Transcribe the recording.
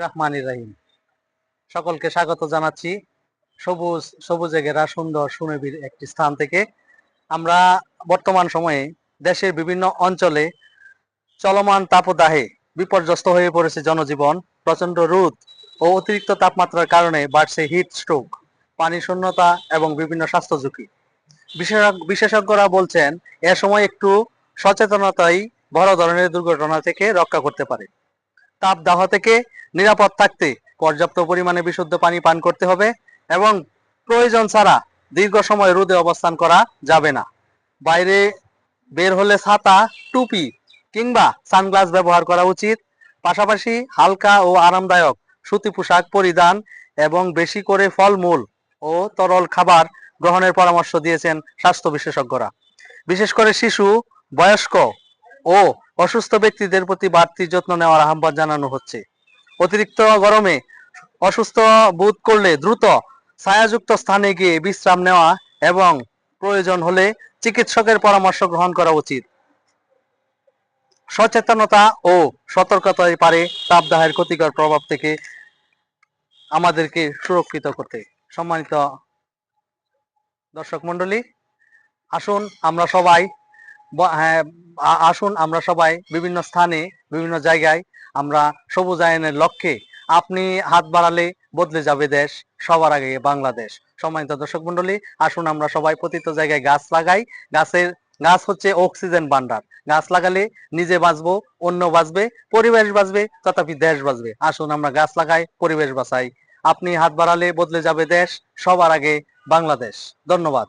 রহমানির রহিম। সকলকে স্বাগত জানাচ্ছি সবুজে ঘেরা সুন্দর সুনিবিড় একটি স্থান থেকে। আমরা বর্তমান সময়ে দেশের বিভিন্ন অঞ্চলে চলমান তাপদাহে বিপর্যস্ত হয়ে পড়েছে জনজীবন। প্রচন্ড রোদ ও অতিরিক্ত তাপমাত্রার কারণে বাড়ছে হিট স্ট্রোক, পানি শূন্যতা এবং বিভিন্ন স্বাস্থ্য ঝুঁকি। বিশেষজ্ঞরা বলছেন এ সময় একটু সচেতনতাই বড় ধরনের দুর্ঘটনা থেকে রক্ষা করতে পারে। তাপদাহ থেকে নিরাপদ থাকতে পর্যাপ্ত পরিমাণে বিশুদ্ধ পানি পান করতে হবে এবং প্রয়োজন ছাড়া দীর্ঘ সময় রোদে অবস্থান করা যাবে না। বাইরে বের হলে ছাতা, টুপি কিংবা সানগ্লাস ব্যবহার করা উচিত। পাশাপাশি হালকা ও আরামদায়ক সুতি পোশাক পরিধান এবং বেশি করে ফলমূল ও তরল খাবার গ্রহণের পরামর্শ দিয়েছেন স্বাস্থ্য বিশেষজ্ঞরা। বিশেষ করে শিশু, বয়স্ক ও অসুস্থ ব্যক্তিদের প্রতি বাড়তি যত্ন নেওয়ার আহ্বান জানানো হচ্ছে। অতিরিক্ত গরমে অসুস্থ বোধ করলে দ্রুত ছায়াযুক্ত স্থানে গিয়ে বিশ্রাম নেওয়া এবং প্রয়োজন হলে চিকিৎসকের পরামর্শ গ্রহণ করা উচিত। সচেতনতা ও সতর্কতাই পারে তাপদাহের ক্ষতিকর প্রভাব থেকে আমাদেরকে সুরক্ষিত করতে। সম্মানিত দর্শক মন্ডলী, আসুন আমরা সবাই আমরা সবাই বিভিন্ন স্থানে বিভিন্ন জায়গায় আমরা সবুজায়নের লক্ষ্যে আপনি হাত বাড়ালে বদলে যাবে দেশ, সবার আগে বাংলাদেশ। সম্মানিত দর্শক মন্ডলী, আসুন আমরা সবাই প্রতিটি জায়গায় গাছ লাগাই। গাছ হচ্ছে অক্সিজেন ভান্ডার। গাছ লাগালে নিজে বাঁচবো, অন্য বাঁচবে, পরিবেশ বাঁচবে, তথাপি দেশ বাঁচবে। আসুন আমরা গাছ লাগাই, পরিবেশ বাঁচাই। আপনি হাত বাড়ালে বদলে যাবে দেশ, সবার আগে বাংলাদেশ। ধন্যবাদ।